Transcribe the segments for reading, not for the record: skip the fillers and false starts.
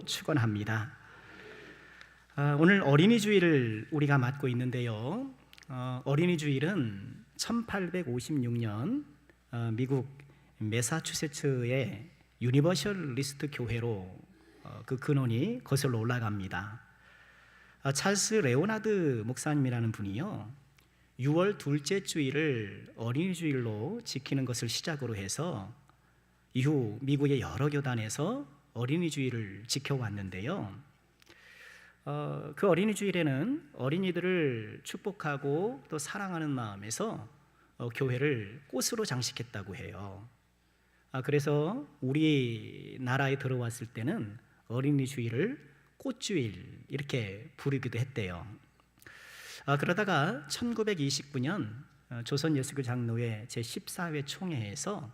축원합니다. 오늘 어린이 주일을 우리가 맞고 있는데요. 어린이 주일은 1856년 미국 매사추세츠의 유니버셜리스트 교회로 그 근원이 거슬러 올라갑니다. 찰스 레오나드 목사님이라는 분이요, 6월 둘째 주일을 어린이 주일로 지키는 것을 시작으로 해서 이후 미국의 여러 교단에서 어린이 주일을 지켜왔는데요. 그 어린이 주일에는 어린이들을 축복하고 또 사랑하는 마음에서 교회를 꽃으로 장식했다고 해요. 그래서 우리나라에 들어왔을 때는 어린이 주일을 꽃주일 이렇게 부르기도 했대요. 그러다가 1929년 조선 예수교 장로회 제14회 총회에서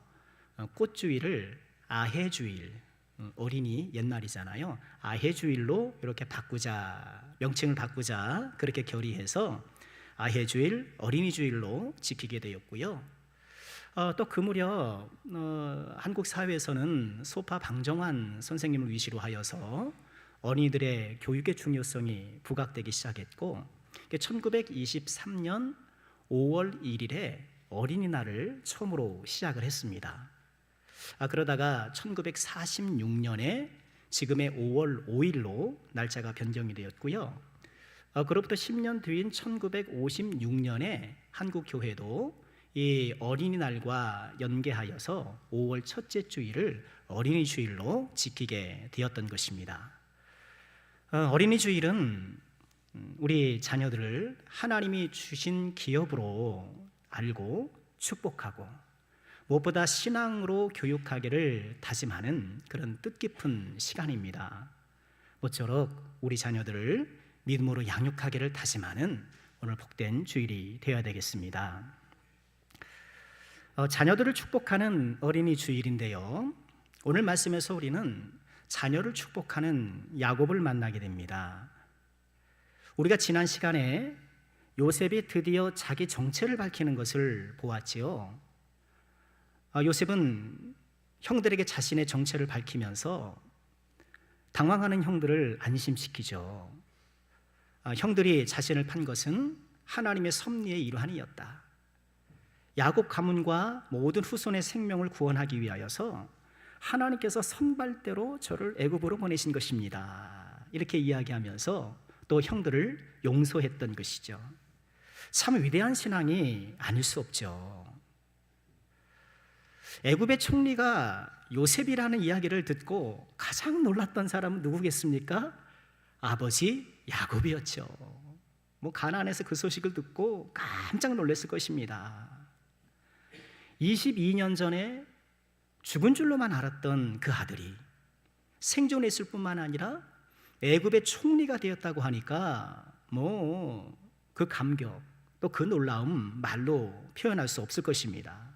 꽃주일을 아해주일, 어린이 옛날이잖아요, 아해주일로 이렇게 바꾸자, 명칭을 바꾸자 그렇게 결의해서 아해주일, 어린이주일로 지키게 되었고요. 또 그 무렵 한국 사회에서는 소파 방정환 선생님을 위시로 하여서 어린이들의 교육의 중요성이 부각되기 시작했고, 1923년 5월 1일에 어린이날을 처음으로 시작을 했습니다. 그러다가 1946년에 지금의 5월 5일로 날짜가 변경이 되었고요. 그로부터 10년 뒤인 1956년에 한국 교회도 이 어린이날과 연계하여서 5월 첫째 주일을 어린이 주일로 지키게 되었던 것입니다. 어린이 주일은 우리 자녀들을 하나님이 주신 기업으로 알고 축복하고 무엇보다 신앙으로 교육하기를 다짐하는 그런 뜻깊은 시간입니다. 모쪼록 우리 자녀들을 믿음으로 양육하기를 다짐하는 오늘 복된 주일이 되어야 되겠습니다. 자녀들을 축복하는 어린이 주일인데요, 오늘 말씀에서 우리는 자녀를 축복하는 야곱을 만나게 됩니다. 우리가 지난 시간에 요셉이 드디어 자기 정체를 밝히는 것을 보았지요. 요셉은 형들에게 자신의 정체를 밝히면서 당황하는 형들을 안심시키죠. 형들이 자신을 판 것은 하나님의 섭리의 일환이었다. 야곱 가문과 모든 후손의 생명을 구원하기 위하여서 하나님께서 선발대로 저를 애굽으로 보내신 것입니다. 이렇게 이야기하면서 또 형들을 용서했던 것이죠. 참 위대한 신앙이 아닐 수 없죠. 애굽의 총리가 요셉이라는 이야기를 듣고 가장 놀랐던 사람은 누구겠습니까? 아버지 야곱이었죠. 가나안에서 그 소식을 듣고 깜짝 놀랐을 것입니다. 22년 전에 죽은 줄로만 알았던 그 아들이 생존했을 뿐만 아니라 애굽의 총리가 되었다고 하니까 그 감격 또 그 놀라움 말로 표현할 수 없을 것입니다.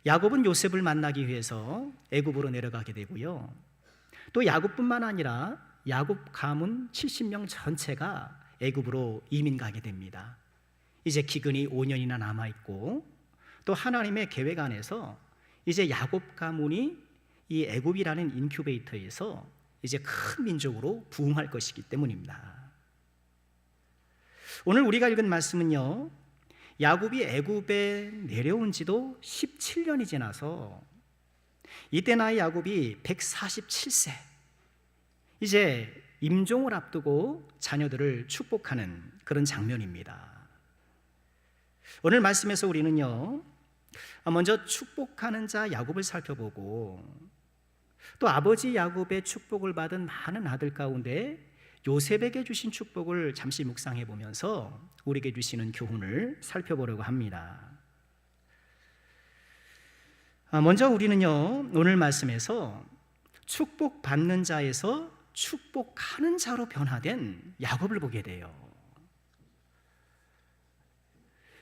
야곱은 요셉을 만나기 위해서 애굽으로 내려가게 되고요, 또 야곱뿐만 아니라 야곱 가문 70명 전체가 애굽으로 이민 가게 됩니다. 이제 기근이 5년이나 남아있고 또 하나님의 계획 안에서 이제 야곱 가문이 이 애굽이라는 인큐베이터에서 이제 큰 민족으로 부흥할 것이기 때문입니다. 오늘 우리가 읽은 말씀은요, 야곱이 애굽에 내려온 지도 17년이 지나서 이때 나이 야곱이 147세, 이제 임종을 앞두고 자녀들을 축복하는 그런 장면입니다. 오늘 말씀에서 우리는요, 먼저 축복하는 자 야곱을 살펴보고 또 아버지 야곱의 축복을 받은 많은 아들 가운데 요셉에게 주신 축복을 잠시 묵상해 보면서 우리에게 주시는 교훈을 살펴보려고 합니다. 먼저 우리는요, 오늘 말씀에서 축복받는 자에서 축복하는 자로 변화된 야곱을 보게 돼요.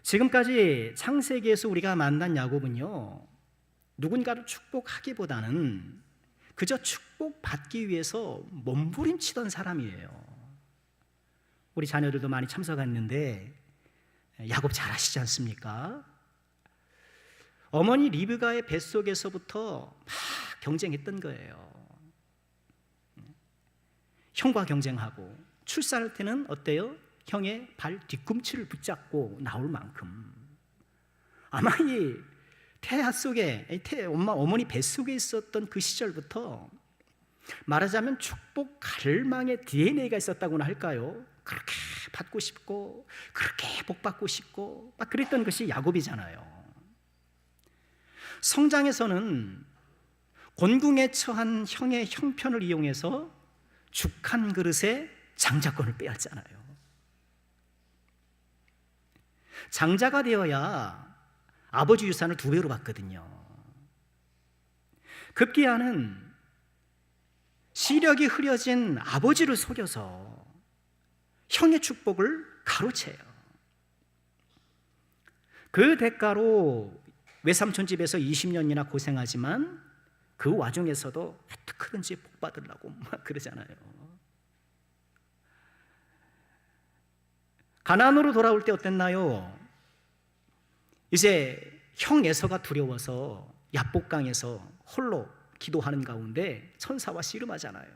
지금까지 창세기에서 우리가 만난 야곱은요, 누군가를 축복하기보다는 그저 축복받기 위해서 몸부림치던 사람이에요. 우리 자녀들도 많이 참석했는데 야곱 잘 아시지 않습니까? 어머니 리브가의 뱃속에서부터 막 경쟁했던 거예요. 형과 경쟁하고 출산할 때는 어때요? 형의 발 뒤꿈치를 붙잡고 나올 만큼 아마 이 태아 속에 어머니 뱃속에 있었던 그 시절부터 말하자면 축복 갈망의 DNA가 있었다고나 할까요? 그렇게 받고 싶고 그렇게 복받고 싶고 막 그랬던 것이 야곱이잖아요. 성장에서는 곤궁에 처한 형의 형편을 이용해서 죽 한 그릇에 장자권을 빼앗잖아요. 장자가 되어야 아버지 유산을 2배로 받거든요. 급기야는 시력이 흐려진 아버지를 속여서 형의 축복을 가로채요. 그 대가로 외삼촌 집에서 20년이나 고생하지만 그 와중에서도 어떻게든지 복 받으려고 막 그러잖아요. 가나안으로 돌아올 때 어땠나요? 이제 형 에서가 두려워서 야복강에서 홀로 기도하는 가운데 천사와 씨름하잖아요.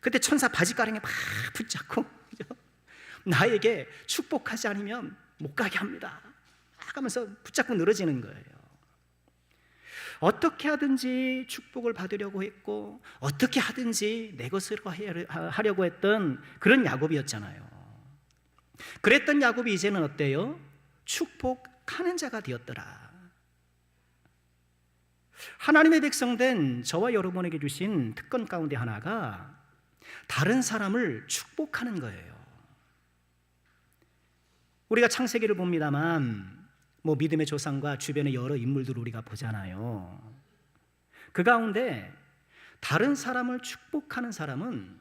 그때 천사 바지가랑에 막 붙잡고 나에게 축복하지 않으면 못 가게 합니다 하면서 붙잡고 늘어지는 거예요. 어떻게 하든지 축복을 받으려고 했고 어떻게 하든지 내 것으로 하려고 했던 그런 야곱이었잖아요. 그랬던 야곱이 이제는 어때요? 축복하는 자가 되었더라. 하나님의 백성된 저와 여러분에게 주신 특권 가운데 하나가 다른 사람을 축복하는 거예요. 우리가 창세기를 봅니다만 믿음의 조상과 주변의 여러 인물들을 우리가 보잖아요. 그 가운데 다른 사람을 축복하는 사람은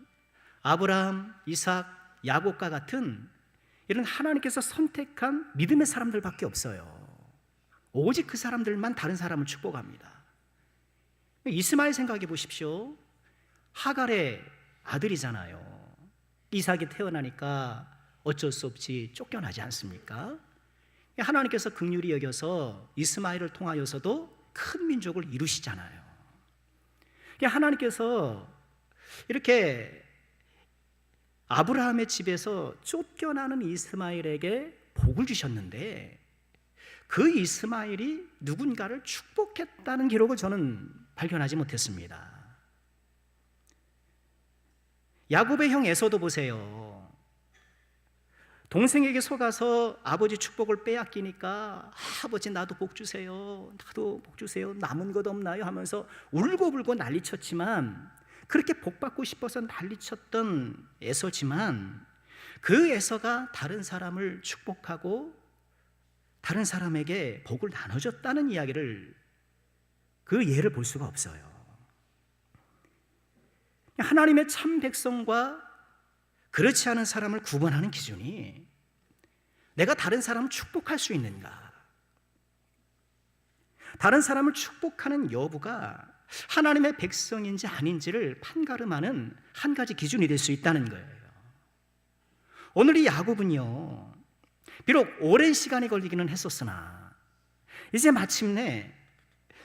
아브라함, 이삭, 야곱과 같은 이런 하나님께서 선택한 믿음의 사람들밖에 없어요. 오직 그 사람들만 다른 사람을 축복합니다. 이스마엘 생각해 보십시오. 하갈의 아들이잖아요. 이삭이 태어나니까 어쩔 수 없이 쫓겨나지 않습니까? 하나님께서 긍휼히 여겨서 이스마엘을 통하여서도 큰 민족을 이루시잖아요. 하나님께서 이렇게 아브라함의 집에서 쫓겨나는 이스마엘에게 복을 주셨는데 그 이스마엘이 누군가를 축복했다는 기록을 저는 발견하지 못했습니다. 야곱의 형 에서도 보세요. 동생에게 속아서 아버지 축복을 빼앗기니까 아버지 나도 복 주세요, 나도 복 주세요, 남은 것 없나요? 하면서 울고불고 난리쳤지만 그렇게 복받고 싶어서 난리쳤던 에서지만 그 에서가 다른 사람을 축복하고 다른 사람에게 복을 나눠줬다는 이야기를 그 예를 볼 수가 없어요. 하나님의 참 백성과 그렇지 않은 사람을 구분하는 기준이 내가 다른 사람을 축복할 수 있는가, 다른 사람을 축복하는 여부가 하나님의 백성인지 아닌지를 판가름하는 한 가지 기준이 될 수 있다는 거예요. 오늘 이 야곱은요, 비록 오랜 시간이 걸리기는 했었으나 이제 마침내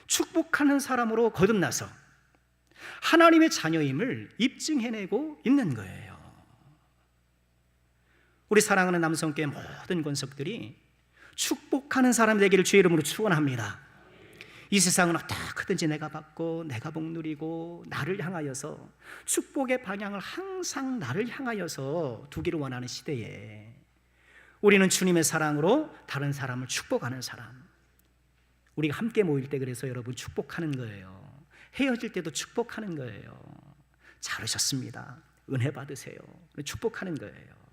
축복하는 사람으로 거듭나서 하나님의 자녀임을 입증해내고 있는 거예요. 우리 사랑하는 남성교회 모든 권속들이 축복하는 사람 되기를 주의 이름으로 축원합니다. 이 세상은 어떻게든지 내가 받고 내가 복 누리고 나를 향하여서 축복의 방향을 항상 나를 향하여서 두기를 원하는 시대에 우리는 주님의 사랑으로 다른 사람을 축복하는 사람, 우리가 함께 모일 때 그래서 여러분 축복하는 거예요. 헤어질 때도 축복하는 거예요. 잘 오셨습니다, 은혜 받으세요, 축복하는 거예요.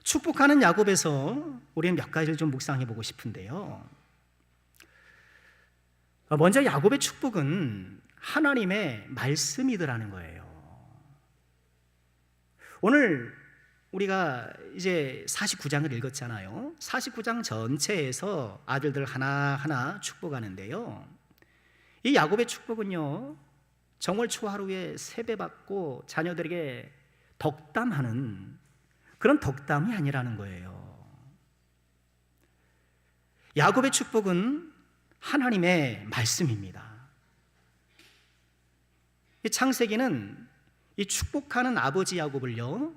축복하는 야곱에서 우리는 몇 가지를 좀 묵상해 보고 싶은데요. 먼저 야곱의 축복은 하나님의 말씀이더라는 거예요. 오늘 우리가 이제 49장을 읽었잖아요. 49장 전체에서 아들들 하나하나 축복하는데요. 이 야곱의 축복은요, 정월 초하루에 세배받고 자녀들에게 덕담하는 그런 덕담이 아니라는 거예요. 야곱의 축복은 하나님의 말씀입니다. 이 창세기는 이 축복하는 아버지 야곱을요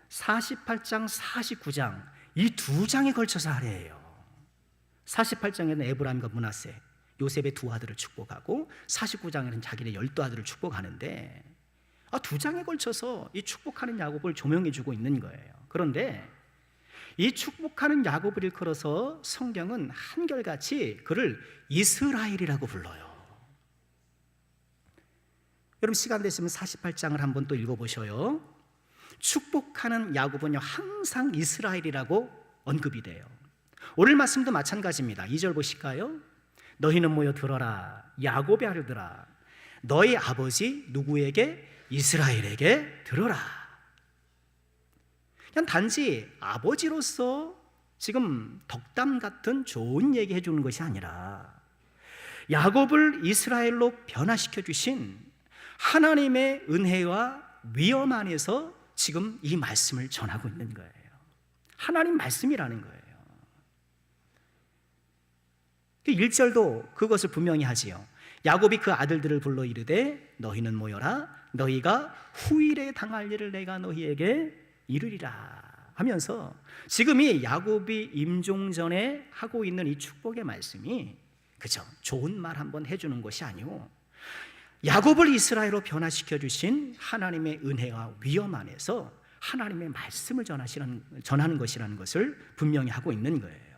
48장, 49장 이 두 장에 걸쳐서 할애해요. 48장에는 에브라임과 므낫세, 요셉의 두 아들을 축복하고 49장에는 자기네 12아들을 축복하는데 두 장에 걸쳐서 이 축복하는 야곱을 조명해주고 있는 거예요. 그런데 이 축복하는 야곱을 일컬어서 성경은 한결같이 그를 이스라엘이라고 불러요. 여러분 시간 되시면 48장을 한번 또 읽어보셔요. 축복하는 야곱은요 항상 이스라엘이라고 언급이 돼요. 오늘 말씀도 마찬가지입니다. 2절 보실까요? 너희는 모여 들어라 야곱의 아들들아 너희 아버지 누구에게? 이스라엘에게 들어라. 그냥 단지 아버지로서 지금 덕담 같은 좋은 얘기 해주는 것이 아니라 야곱을 이스라엘로 변화시켜 주신 하나님의 은혜와 위엄 안에서 지금 이 말씀을 전하고 있는 거예요. 하나님 말씀이라는 거예요. 1절도 그것을 분명히 하지요. 야곱이 그 아들들을 불러 이르되 너희는 모여라 너희가 후일에 당할 일을 내가 너희에게 이르리라 하면서 지금 이 야곱이 임종 전에 하고 있는 이 축복의 말씀이 그죠? 좋은 말 한번 해주는 것이 아니고 야곱을 이스라엘로 변화시켜 주신 하나님의 은혜와 위엄 안에서 하나님의 말씀을 전하는 것이라는 것을 분명히 하고 있는 거예요.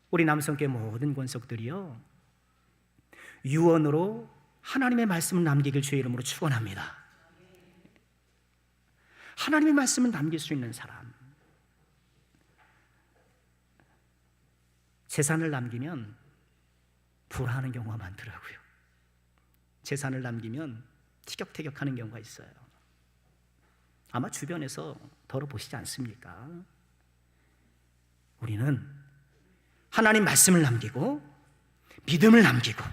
우리 남성교회 모든 권속들이요 유언으로 하나님의 말씀을 남기길 주의 이름으로 축원합니다. 하나님의 말씀을 남길 수 있는 사람, 재산을 남기면 불화하는 경우가 많더라고요. 재산을 남기면 티격태격하는 경우가 있어요. 아마 주변에서 들어보시지 않습니까? 우리는 하나님 말씀을 남기고 믿음을 남기고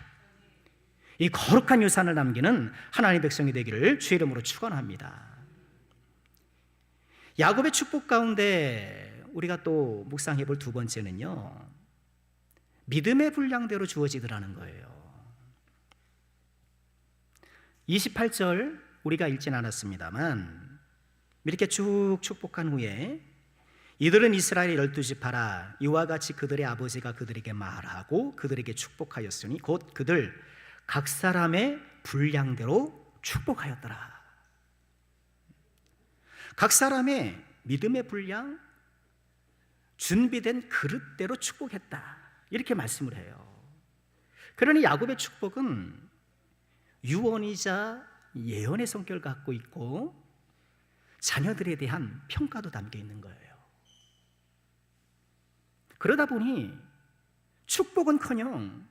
이 거룩한 유산을 남기는 하나님의 백성이 되기를 주의 이름으로 축원합니다. 야곱의 축복 가운데 우리가 또 묵상해 볼 두 번째는요 믿음의 분량대로 주어지더라는 거예요. 28절 우리가 읽진 않았습니다만 이렇게 쭉 축복한 후에 이들은 이스라엘의 12지파라 이와 같이 그들의 아버지가 그들에게 말하고 그들에게 축복하였으니 곧 그들 각 사람의 분량대로 축복하였더라. 각 사람의 믿음의 분량, 준비된 그릇대로 축복했다 이렇게 말씀을 해요. 그러니 야곱의 축복은 유언이자 예언의 성격을 갖고 있고 자녀들에 대한 평가도 담겨 있는 거예요. 그러다 보니 축복은커녕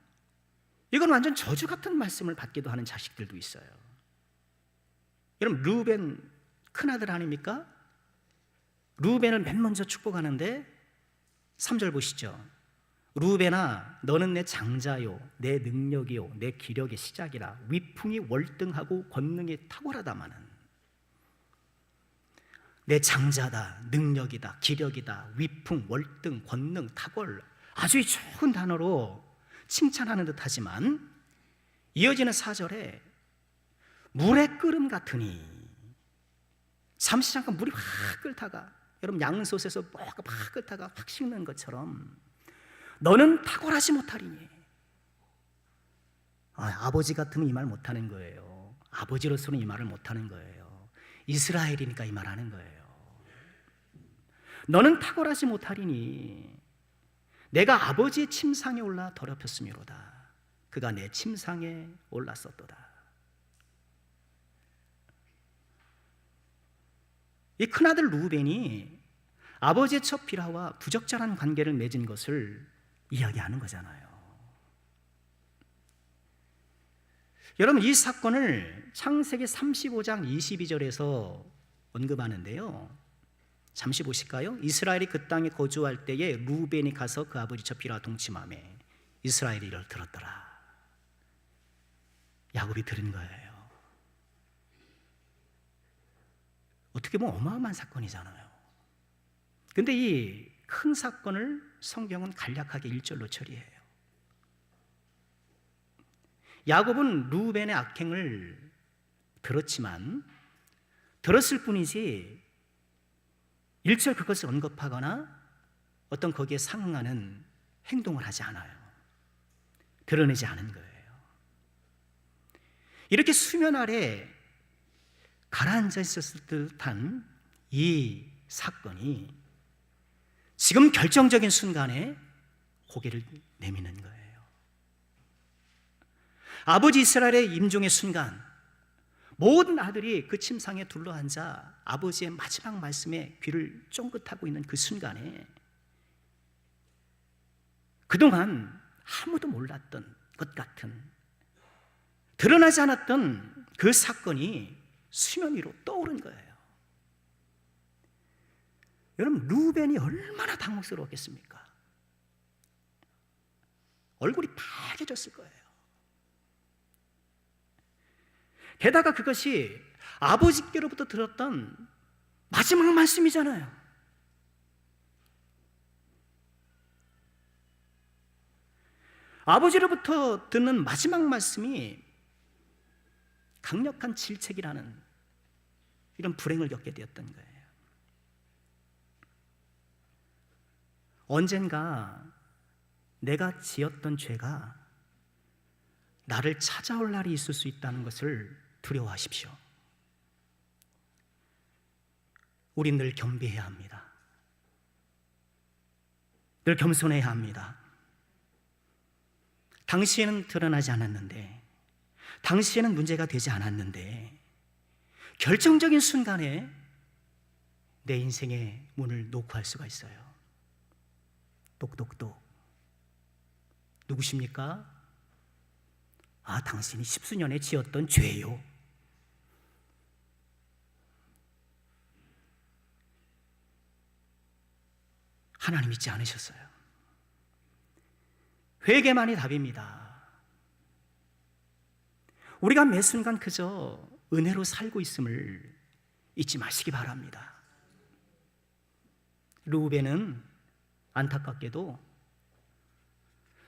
이건 완전 저주 같은 말씀을 받기도 하는 자식들도 있어요. 여러분 르우벤 큰아들 아닙니까? 르우벤을 맨 먼저 축복하는데 3절 보시죠. 르우벤아 너는 내 장자요 내 능력이요 내 기력의 시작이라 위풍이 월등하고 권능이 탁월하다마는 내 장자다 능력이다 기력이다 위풍 월등 권능 탁월 아주 좋은 단어로 칭찬하는 듯 하지만 이어지는 4절에 물의 끓음 같으니 잠시 잠깐 물이 확 끓다가 여러분 양솥에서 막 끓다가 확 식는 것처럼 너는 탁월하지 못하리니 아버지 같으면 이 말 못하는 거예요. 아버지로서는 이 말을 못하는 거예요. 이스라엘이니까 이 말 하는 거예요. 너는 탁월하지 못하리니 내가 아버지의 침상에 올라 더럽혔음이로다. 그가 내 침상에 올랐었도다. 이 큰아들 르우벤이 아버지의 첫 빌하와 부적절한 관계를 맺은 것을 이야기하는 거잖아요. 여러분 이 사건을 창세기 35장 22절에서 언급하는데요. 잠시 보실까요? 이스라엘이 그 땅에 거주할 때에 르우벤이 가서 그 아버지 첫 빌하와 동침하매 이스라엘이 이를 들었더라. 야곱이 들은 거예요. 어떻게 보면 어마어마한 사건이잖아요. 근데 이 큰 사건을 성경은 간략하게 1절로 처리해요. 야곱은 르우벤의 악행을 들었지만 들었을 뿐이지 일절 그것을 언급하거나 어떤 거기에 상응하는 행동을 하지 않아요. 드러내지 않은 거예요. 이렇게 수면 아래 가라앉아 있었을 듯한 이 사건이 지금 결정적인 순간에 고개를 내미는 거예요. 아버지 이스라엘의 임종의 순간, 모든 아들이 그 침상에 둘러앉아 아버지의 마지막 말씀에 귀를 쫑긋하고 있는 그 순간에 그동안 아무도 몰랐던 것 같은, 드러나지 않았던 그 사건이 수면 위로 떠오른 거예요. 여러분, 르우벤이 얼마나 당혹스러웠겠습니까? 얼굴이 빨개졌을 거예요. 게다가 그것이 아버지께로부터 들었던 마지막 말씀이잖아요. 아버지로부터 듣는 마지막 말씀이 강력한 질책이라는 이런 불행을 겪게 되었던 거예요. 언젠가 내가 지었던 죄가 나를 찾아올 날이 있을 수 있다는 것을 두려워하십시오. 우린 늘 겸비해야 합니다. 늘 겸손해야 합니다. 당시에는 드러나지 않았는데, 당시에는 문제가 되지 않았는데, 결정적인 순간에 내 인생의 문을 놓고 할 수가 있어요. 똑똑똑. 누구십니까? 아, 당신이 십수년에 지었던 죄요. 하나님 믿지 않으셨어요. 회개만이 답입니다. 우리가 매 순간 그저 은혜로 살고 있음을 잊지 마시기 바랍니다. 르우벤은 안타깝게도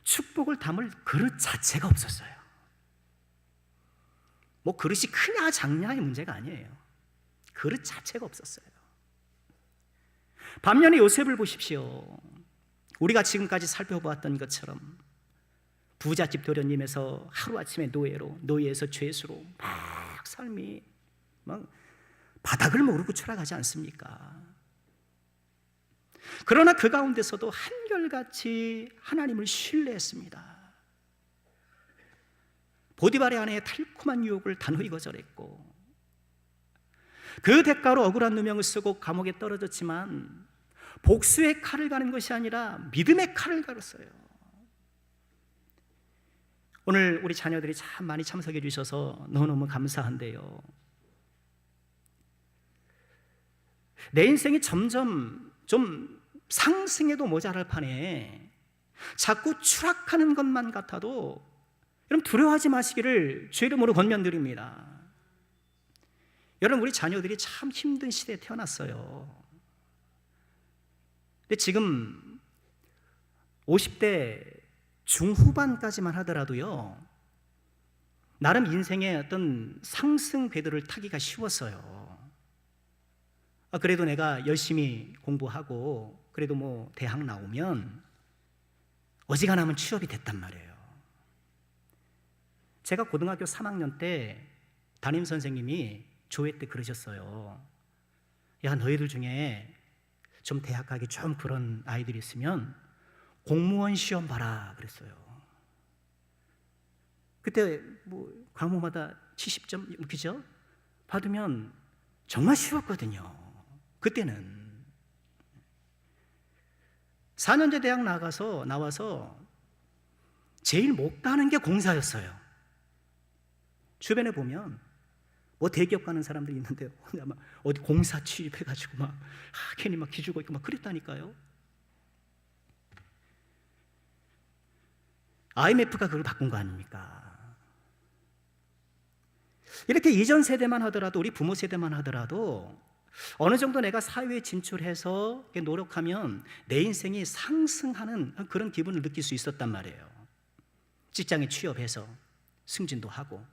축복을 담을 그릇 자체가 없었어요. 뭐 그릇이 크냐 작냐의 문제가 아니에요. 그릇 자체가 없었어요. 반면에 요셉을 보십시오. 우리가 지금까지 살펴보았던 것처럼 부잣집 도련님에서 하루아침에 노예로, 노예에서 죄수로 막 삶이 막 바닥을 모르고 추락하지 않습니까? 그러나 그 가운데서도 한결같이 하나님을 신뢰했습니다. 보디발의 아내의 달콤한 유혹을 단호히 거절했고, 그 대가로 억울한 누명을 쓰고 감옥에 떨어졌지만 복수의 칼을 가는 것이 아니라 믿음의 칼을 갈았어요. 오늘 우리 자녀들이 참 많이 참석해 주셔서 너무너무 감사한데요, 내 인생이 점점 좀 상승해도 모자랄 판에 자꾸 추락하는 것만 같아도 여러분 두려워하지 마시기를 주의 이름으로 권면드립니다. 여러분, 우리 자녀들이 참 힘든 시대에 태어났어요. 근데 지금 50대 중후반까지만 하더라도요, 나름 인생의 어떤 상승 궤도를 타기가 쉬웠어요. 그래도 내가 열심히 공부하고 그래도 뭐 대학 나오면 어지간하면 취업이 됐단 말이에요. 제가 고등학교 3학년 때 담임 선생님이 조회 때 그러셨어요. 야, 너희들 중에 좀 대학 가기 좀 그런 아이들이 있으면 공무원 시험 봐라 그랬어요. 그때 뭐 과목마다 70점 그죠? 받으면 정말 쉬웠거든요. 그때는 4년제 대학 나와서 제일 못 가는 게 공사였어요. 주변에 보면 뭐 대기업 가는 사람들이 있는데 혼자 막 어디 공사 취직해가지고 막 괜히 막 기죽어 있고 막 그랬다니까요. IMF가 그걸 바꾼 거 아닙니까? 이렇게 이전 세대만 하더라도, 우리 부모 세대만 하더라도 어느 정도 내가 사회에 진출해서 노력하면 내 인생이 상승하는 그런 기분을 느낄 수 있었단 말이에요. 직장에 취업해서 승진도 하고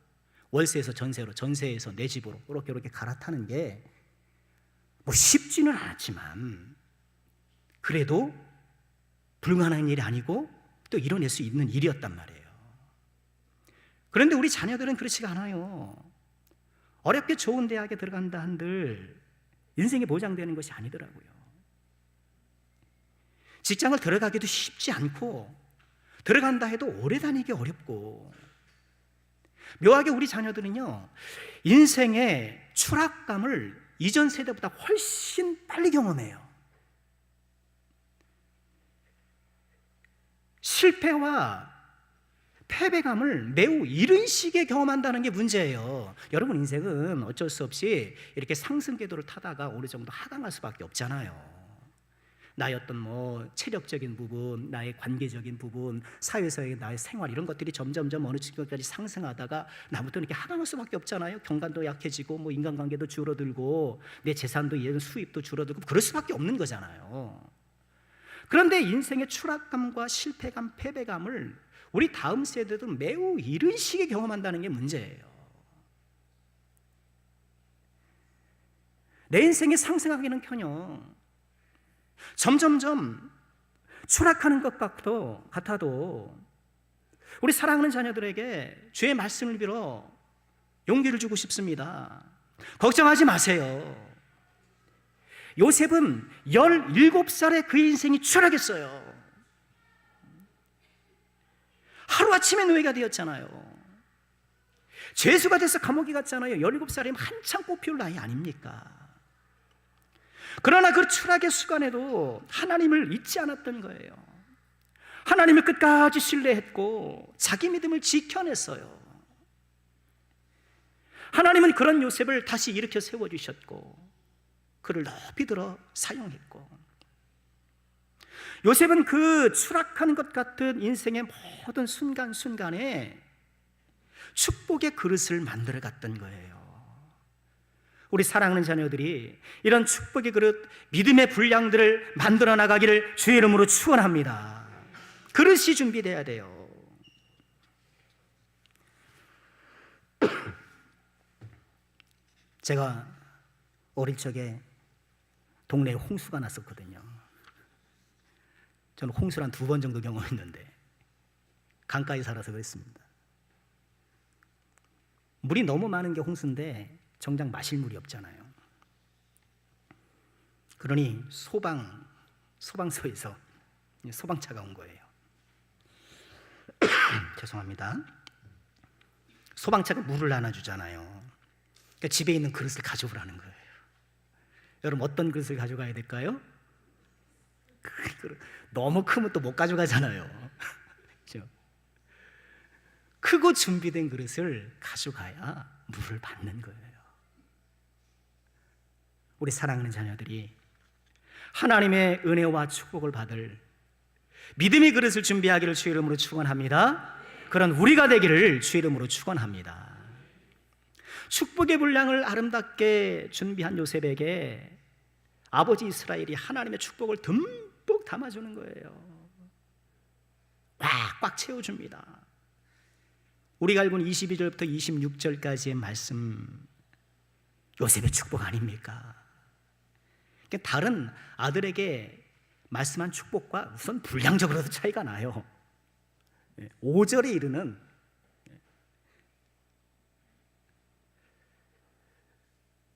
월세에서 전세로, 전세에서 내 집으로 이렇게 갈아타는 게 뭐 쉽지는 않았지만 그래도 불가능한 일이 아니고 또 이뤄낼 수 있는 일이었단 말이에요. 그런데 우리 자녀들은 그렇지가 않아요. 어렵게 좋은 대학에 들어간다 한들 인생이 보장되는 것이 아니더라고요. 직장을 들어가기도 쉽지 않고 들어간다 해도 오래 다니기 어렵고, 묘하게 우리 자녀들은요 인생의 추락감을 이전 세대보다 훨씬 빨리 경험해요. 실패와 패배감을 매우 이른 시기에 경험한다는 게 문제예요. 여러분, 인생은 어쩔 수 없이 이렇게 상승 궤도를 타다가 어느 정도 하강할 수밖에 없잖아요. 나의 어떤 체력적인 부분, 나의 관계적인 부분, 사회에서의 나의 생활, 이런 것들이 점점점 어느 지점까지 상승하다가 나부터 이렇게 하강할 수밖에 없잖아요. 경관도 약해지고 인간관계도 줄어들고 내 재산도 예전 수입도 줄어들고 그럴 수밖에 없는 거잖아요. 그런데 인생의 추락감과 실패감, 패배감을 우리 다음 세대도 매우 이른 시기에 경험한다는 게 문제예요. 내 인생이 상승하기는커녕 점점점 추락하는 것 같아도 우리 사랑하는 자녀들에게 주의 말씀을 빌어 용기를 주고 싶습니다. 걱정하지 마세요. 요셉은 17살에 그 인생이 추락했어요. 하루아침에 노예가 되었잖아요. 죄수가 돼서 감옥에 갔잖아요. 17살이면 한참 꽃피울 나이 아닙니까? 그러나 그 추락의 순간에도 하나님을 잊지 않았던 거예요. 하나님을 끝까지 신뢰했고 자기 믿음을 지켜냈어요. 하나님은 그런 요셉을 다시 일으켜 세워주셨고 그를 높이 들어 사용했고, 요셉은 그 추락하는 것 같은 인생의 모든 순간순간에 축복의 그릇을 만들어 갔던 거예요. 우리 사랑하는 자녀들이 이런 축복의 그릇, 믿음의 분량들을 만들어 나가기를 주의 이름으로 축원합니다. 그릇이 준비돼야 돼요. 제가 어릴 적에 동네에 홍수가 났었거든요. 저는 홍수를 한 2번 정도 경험했는데 강가에 살아서 그랬습니다. 물이 너무 많은 게 홍수인데 정작 마실 물이 없잖아요. 그러니 소방서에서 소방차가 온 거예요. 죄송합니다. 소방차가 물을 나눠주잖아요. 그러니까 집에 있는 그릇을 가져오라는 거예요. 여러분, 어떤 그릇을 가져가야 될까요? 너무 크면 또 못 가져가잖아요. 그렇죠? 크고 준비된 그릇을 가져가야 물을 받는 거예요. 우리 사랑하는 자녀들이 하나님의 은혜와 축복을 받을 믿음의 그릇을 준비하기를 주의 이름으로 축원합니다. 그런 우리가 되기를 주의 이름으로 축원합니다. 축복의 분량을 아름답게 준비한 요셉에게 아버지 이스라엘이 하나님의 축복을 듬뿍 담아주는 거예요. 꽉꽉 채워줍니다. 우리가 알고 있는 22절부터 26절까지의 말씀, 요셉의 축복 아닙니까? 다른 아들에게 말씀한 축복과 우선 분량적으로도 차이가 나요. 5절에 이르는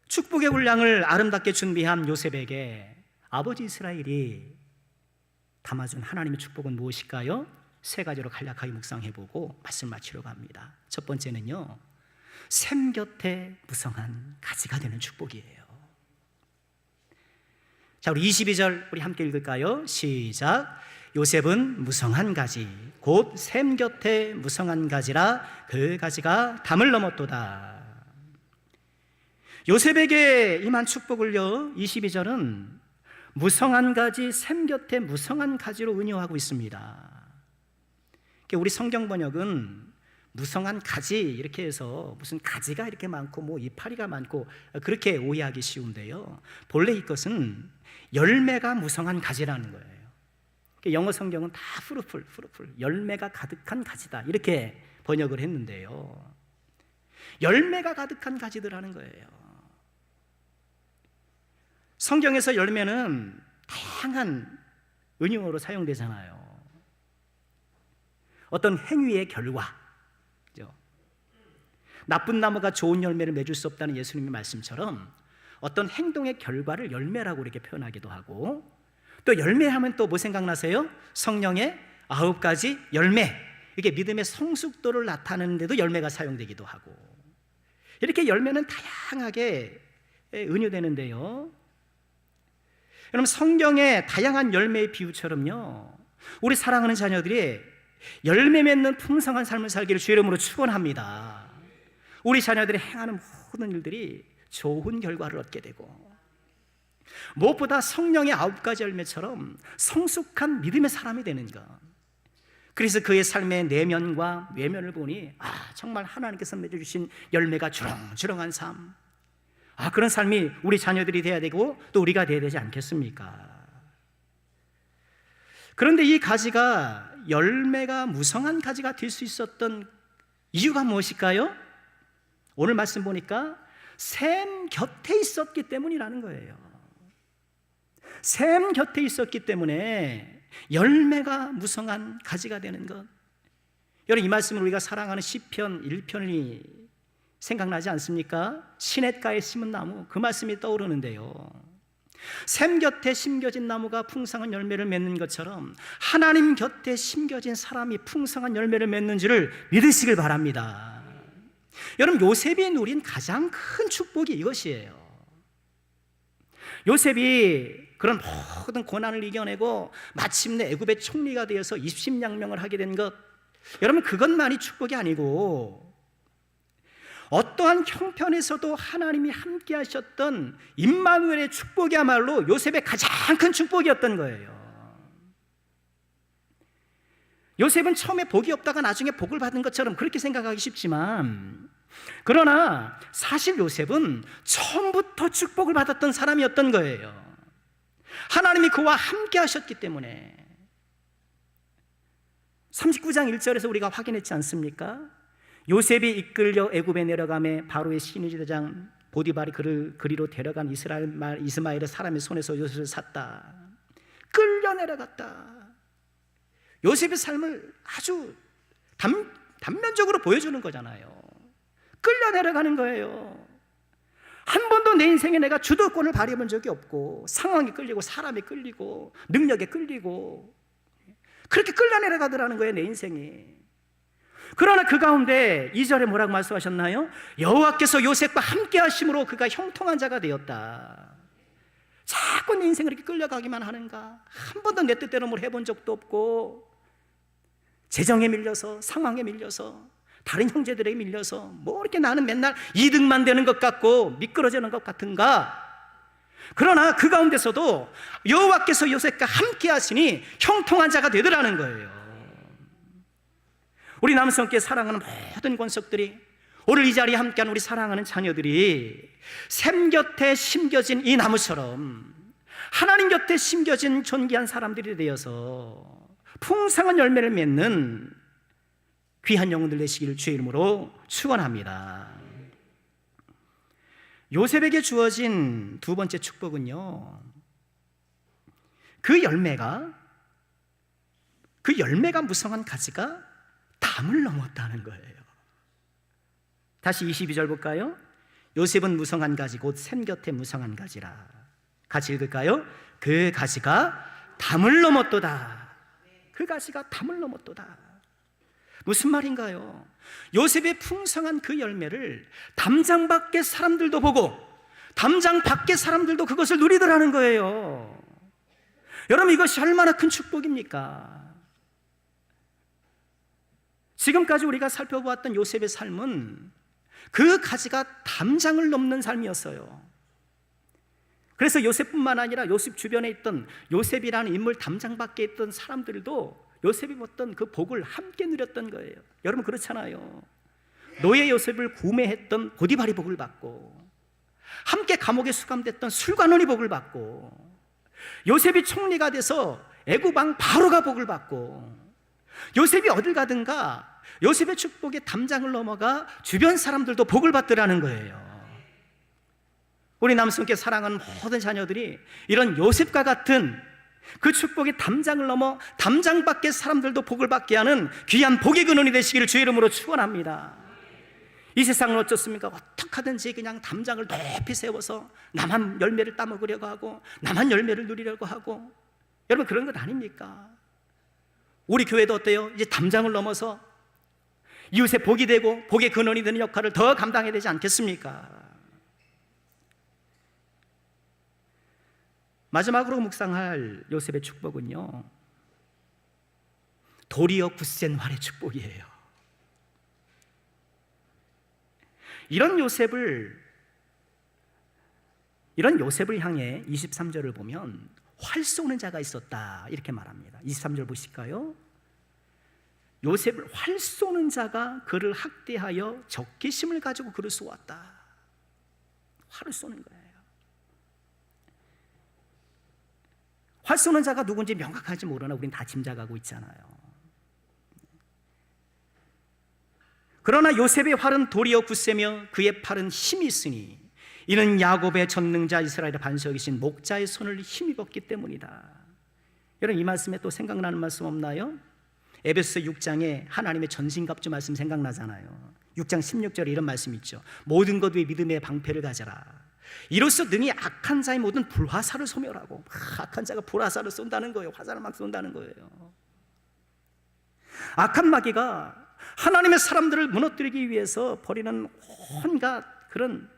축복의 분량을 아름답게 준비한 요셉에게 아버지 이스라엘이 담아준 하나님의 축복은 무엇일까요? 3가지로 간략하게 묵상해보고 말씀 마치려고 합니다. 첫 번째는요, 샘 곁에 무성한 가지가 되는 축복이에요. 자, 우리 22절 우리 함께 읽을까요? 시작. 요셉은 무성한 가지 곧 샘 곁에 무성한 가지라 그 가지가 담을 넘었도다. 요셉에게 임한 축복을요, 22절은 무성한 가지, 샘 곁에 무성한 가지로 은유하고 있습니다. 우리 성경 번역은 무성한 가지 이렇게 해서 무슨 가지가 이렇게 많고 이파리가 많고 그렇게 오해하기 쉬운데요, 본래 이것은 열매가 무성한 가지라는 거예요. 영어 성경은 다 fruitful, 열매가 가득한 가지다 이렇게 번역을 했는데요, 열매가 가득한 가지들하는 거예요. 성경에서 열매는 다양한 은용어로 사용되잖아요. 어떤 행위의 결과, 그죠? 나쁜 나무가 좋은 열매를 맺을 수 없다는 예수님의 말씀처럼 어떤 행동의 결과를 열매라고 이렇게 표현하기도 하고, 또 열매하면 또 뭐 생각나세요? 성령의 9가지 열매, 이게 믿음의 성숙도를 나타내는데도 열매가 사용되기도 하고, 이렇게 열매는 다양하게 은유되는데요, 여러분, 성경의 다양한 열매의 비유처럼요, 우리 사랑하는 자녀들이 열매 맺는 풍성한 삶을 살기를 주의 이름으로 축원합니다. 우리 자녀들이 행하는 모든 일들이 좋은 결과를 얻게 되고, 무엇보다 성령의 9가지 열매처럼 성숙한 믿음의 사람이 되는 것, 그래서 그의 삶의 내면과 외면을 보니 정말 하나님께서 맺어주신 열매가 주렁주렁한 삶, 그런 삶이 우리 자녀들이 돼야 되고 또 우리가 돼야 되지 않겠습니까? 그런데 이 가지가 열매가 무성한 가지가 될 수 있었던 이유가 무엇일까요? 오늘 말씀 보니까 샘 곁에 있었기 때문이라는 거예요. 샘 곁에 있었기 때문에 열매가 무성한 가지가 되는 것. 여러분, 이 말씀을 우리가 사랑하는 시편 1편이 생각나지 않습니까? 시냇가에 심은 나무, 그 말씀이 떠오르는데요, 샘 곁에 심겨진 나무가 풍성한 열매를 맺는 것처럼 하나님 곁에 심겨진 사람이 풍성한 열매를 맺는지를 믿으시길 바랍니다. 여러분, 요셉이 누린 가장 큰 축복이 이것이에요. 요셉이 그런 모든 고난을 이겨내고 마침내 애굽의 총리가 되어서 입심양명을 하게 된 것, 여러분, 그것만이 축복이 아니고 어떠한 형편에서도 하나님이 함께 하셨던 임마누엘의 축복이야말로 요셉의 가장 큰 축복이었던 거예요. 요셉은 처음에 복이 없다가 나중에 복을 받은 것처럼 그렇게 생각하기 쉽지만, 그러나 사실 요셉은 처음부터 축복을 받았던 사람이었던 거예요. 하나님이 그와 함께 하셨기 때문에. 39장 1절에서 우리가 확인했지 않습니까? 요셉이 이끌려 애굽에 내려가매 바로의 시니지대장 보디발이 그를 그리로 데려간 이스마엘의 사람의 손에서 요셉을 샀다. 끌려 내려갔다. 요셉의 삶을 아주 단면적으로 보여주는 거잖아요. 끌려 내려가는 거예요. 한 번도 내 인생에 내가 주도권을 발휘해 본 적이 없고, 상황에 끌리고 사람에 끌리고 능력에 끌리고 그렇게 끌려 내려가더라는 거예요, 내 인생이. 그러나 그 가운데 2절에 뭐라고 말씀하셨나요? 여호와께서 요셉과 함께 하심으로 그가 형통한 자가 되었다. 자꾸 내 인생을 이렇게 끌려가기만 하는가? 한 번도 내 뜻대로 뭘 해본 적도 없고, 재정에 밀려서, 상황에 밀려서, 다른 형제들에게 밀려서 뭐 이렇게 나는 맨날 이득만 되는 것 같고 미끄러지는 것 같은가? 그러나 그 가운데서도 여호와께서 요셉과 함께 하시니 형통한 자가 되더라는 거예요. 우리 남성께 사랑하는 모든 권속들이, 오늘 이 자리에 함께한 우리 사랑하는 자녀들이 샘 곁에 심겨진 이 나무처럼 하나님 곁에 심겨진 존귀한 사람들이 되어서 풍성한 열매를 맺는 귀한 영혼들 되시기를 주의 이름으로 축원합니다. 요셉에게 주어진 두 번째 축복은요, 그 열매가 무성한 가지가 담을 넘었다는 거예요. 다시 22절 볼까요? 요셉은 무성한 가지 곧 샘 곁에 무성한 가지라. 같이 읽을까요? 그 가지가 담을 넘었도다. 그 가지가 담을 넘었도다. 무슨 말인가요? 요셉의 풍성한 그 열매를 담장 밖의 사람들도 보고 담장 밖의 사람들도 그것을 누리더라는 거예요. 여러분, 이것이 얼마나 큰 축복입니까? 지금까지 우리가 살펴보았던 요셉의 삶은 그 가지가 담장을 넘는 삶이었어요. 그래서 요셉뿐만 아니라 요셉 주변에 있던 요셉이라는 인물 담장 밖에 있던 사람들도 요셉이 봤던 그 복을 함께 누렸던 거예요. 여러분, 그렇잖아요. 노예 요셉을 구매했던 보디발이 복을 받고, 함께 감옥에 수감됐던 술관원이 복을 받고, 요셉이 총리가 돼서 애굽 왕 바로가 복을 받고, 요셉이 어딜 가든가 요셉의 축복의 담장을 넘어가 주변 사람들도 복을 받더라는 거예요. 우리 남성께 사랑하는 모든 자녀들이 이런 요셉과 같은 그 축복의 담장을 넘어 담장 밖의 사람들도 복을 받게 하는 귀한 복의 근원이 되시기를 주의 이름으로 축원합니다. 이 세상은 어떻습니까? 어떻게 하든지 그냥 담장을 높이 세워서 나만 열매를 따먹으려고 하고 나만 열매를 누리려고 하고, 여러분 그런 것 아닙니까? 우리 교회도 어때요? 이제 담장을 넘어서 이웃의 복이 되고 복의 근원이 되는 역할을 더 감당해야 되지 않겠습니까? 마지막으로 묵상할 요셉의 축복은요, 도리어 굳센 활의 축복이에요. 이런 요셉을 향해 23절을 보면 활 쏘는 자가 있었다 이렇게 말합니다. 23절 보실까요? 요셉을 활 쏘는 자가 그를 학대하여 적개심을 가지고 그를 쏘았다. 활을 쏘는 거예요. 활 쏘는 자가 누군지 명확하지 모르나 우린 다 짐작하고 있잖아요. 그러나 요셉의 활은 도리어 굳세며 그의 팔은 힘이 있으니 이는 야곱의 전능자 이스라엘의 반석이신 목자의 손을 힘입었기 때문이다. 여러분 이 말씀에 또 생각나는 말씀 없나요? 에베소 6장에 하나님의 전신갑주 말씀 생각나잖아요. 6장 16절에 이런 말씀 있죠. 모든 것 위에 믿음의 방패를 가져라. 이로써 능히 악한 자의 모든 불화살을 소멸하고, 악한 자가 불화살을 쏜다는 거예요. 화살을 막 쏜다는 거예요. 악한 마귀가 하나님의 사람들을 무너뜨리기 위해서 벌이는 온갖 그런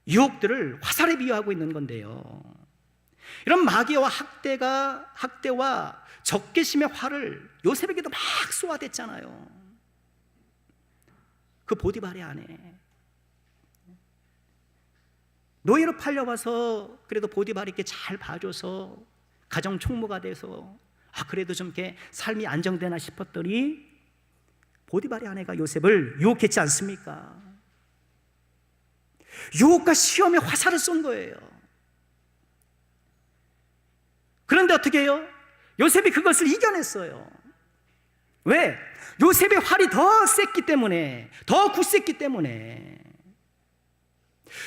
유혹들을 화살에 비유하고 있는 건데요, 이런 마귀와 학대와 적개심의 활을 요셉에게도 막 쏘아댔잖아요. 그 보디발의 아내, 노예로 팔려와서 그래도 보디발에게 잘 봐줘서 가정 총무가 돼서 그래도 좀 이렇게 삶이 안정되나 싶었더니 보디발의 아내가 요셉을 유혹했지 않습니까? 유혹과 시험에 화살을 쏜 거예요. 그런데 어떻게 해요? 요셉이 그것을 이겨냈어요. 왜? 요셉의 활이 더 셌기 때문에, 더 굳셌기 때문에.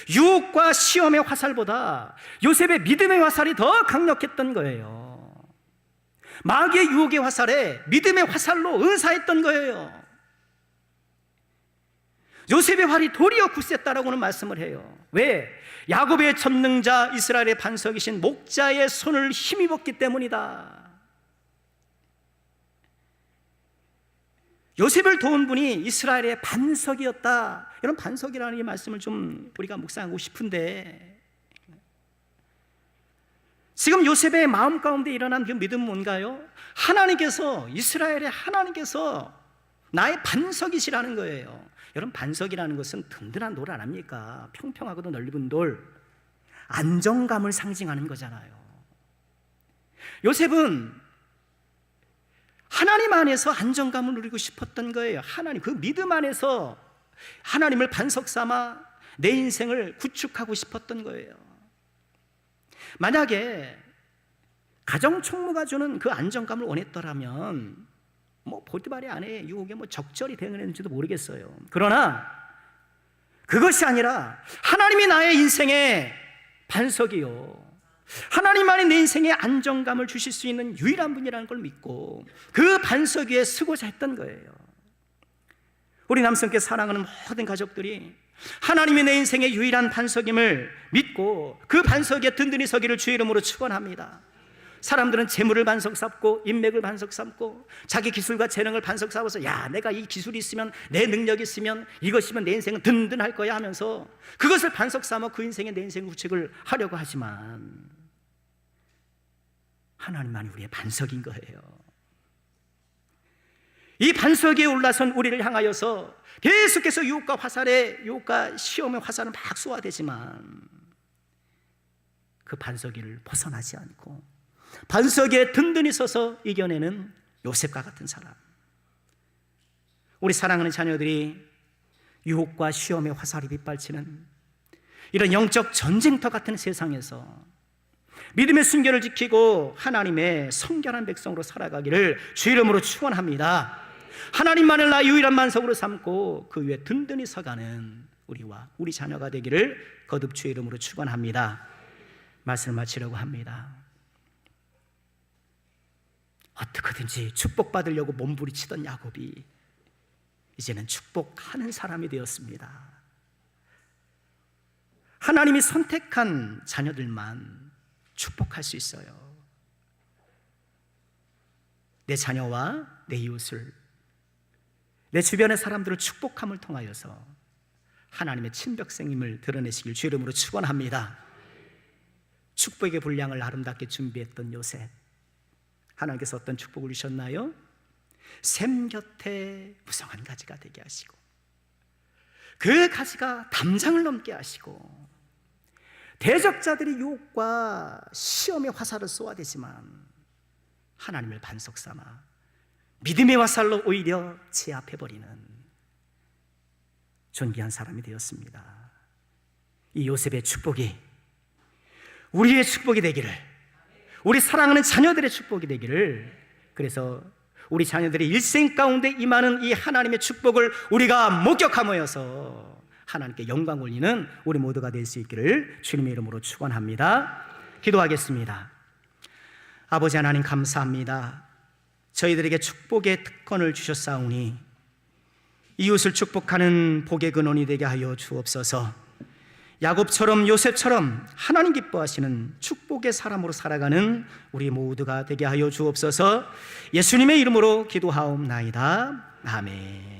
유혹과 시험의 화살보다 요셉의 믿음의 화살이 더 강력했던 거예요. 마귀의 유혹의 화살에 믿음의 화살로 은사했던 거예요. 요셉의 활이 도리어 굳셌다라고는 말씀을 해요. 왜? 야곱의 전능자 이스라엘의 반석이신 목자의 손을 힘입었기 때문이다. 요셉을 도운 분이 이스라엘의 반석이었다. 이런 반석이라는 이 말씀을 좀 우리가 묵상하고 싶은데, 지금 요셉의 마음 가운데 일어난 그 믿음은 뭔가요? 하나님께서, 이스라엘의 하나님께서 나의 반석이시라는 거예요. 여러분 반석이라는 것은 든든한 돌 아닙니까? 평평하고도 넓은 돌, 안정감을 상징하는 거잖아요. 요셉은 하나님 안에서 안정감을 누리고 싶었던 거예요. 하나님, 그 믿음 안에서 하나님을 반석 삼아 내 인생을 구축하고 싶었던 거예요. 만약에 가정 총무가 주는 그 안정감을 원했더라면 보디발의 아내의 유혹에 적절히 대응했는지도 모르겠어요. 그러나 그것이 아니라 하나님이 나의 인생의 반석이요, 하나님만이 내 인생에 안정감을 주실 수 있는 유일한 분이라는 걸 믿고 그 반석 위에 서고자 했던 거예요. 우리 남성께 사랑하는 모든 가족들이 하나님이 내 인생의 유일한 반석임을 믿고 그 반석 위에 든든히 서기를 주의 이름으로 축원합니다. 사람들은 재물을 반석 삼고 인맥을 반석 삼고 자기 기술과 재능을 반석 삼아서 내가 이 기술이 있으면, 내 능력이 있으면, 이것이면 내 인생은 든든할 거야 하면서 그것을 반석 삼아 그 인생의 내 인생 구축을 하려고 하지만 하나님만이 우리의 반석인 거예요. 이 반석 위에 올라선 우리를 향하여서 계속해서 유혹과 시험의 화살은 막 쏘아대지만 그 반석 위를 벗어나지 않고 반석 위에 든든히 서서 이겨내는 요셉과 같은 사람. 우리 사랑하는 자녀들이 유혹과 시험의 화살이 빗발치는 이런 영적 전쟁터 같은 세상에서 믿음의 순결을 지키고 하나님의 성결한 백성으로 살아가기를 주 이름으로 축원합니다. 하나님만을 나의 유일한 만성으로 삼고 그 위에 든든히 서가는 우리와 우리 자녀가 되기를 거듭 주의 이름으로 축원합니다. 말씀을 마치려고 합니다. 어떻게든지 축복받으려고 몸부리치던 야곱이 이제는 축복하는 사람이 되었습니다. 하나님이 선택한 자녀들만 축복할 수 있어요. 내 자녀와 내 이웃을, 내 주변의 사람들을 축복함을 통하여서 하나님의 친백성임을 드러내시길 주 이름으로 축원합니다. 축복의 분량을 아름답게 준비했던 요셉, 하나님께서 어떤 축복을 주셨나요? 샘 곁에 무성한 가지가 되게 하시고 그 가지가 담장을 넘게 하시고 대적자들이 유혹과 시험의 화살을 쏘아대지만 하나님을 반석 삼아 믿음의 화살로 오히려 제압해버리는 존귀한 사람이 되었습니다. 이 요셉의 축복이 우리의 축복이 되기를, 우리 사랑하는 자녀들의 축복이 되기를, 그래서 우리 자녀들의 일생 가운데 임하는 이 하나님의 축복을 우리가 목격하여서 하나님께 영광 올리는 우리 모두가 될 수 있기를 주님의 이름으로 축원합니다. 기도하겠습니다. 아버지 하나님 감사합니다. 저희들에게 축복의 특권을 주셨사오니 이웃을 축복하는 복의 근원이 되게 하여 주옵소서. 야곱처럼 요셉처럼 하나님 기뻐하시는 축복의 사람으로 살아가는 우리 모두가 되게 하여 주옵소서. 예수님의 이름으로 기도하옵나이다. 아멘.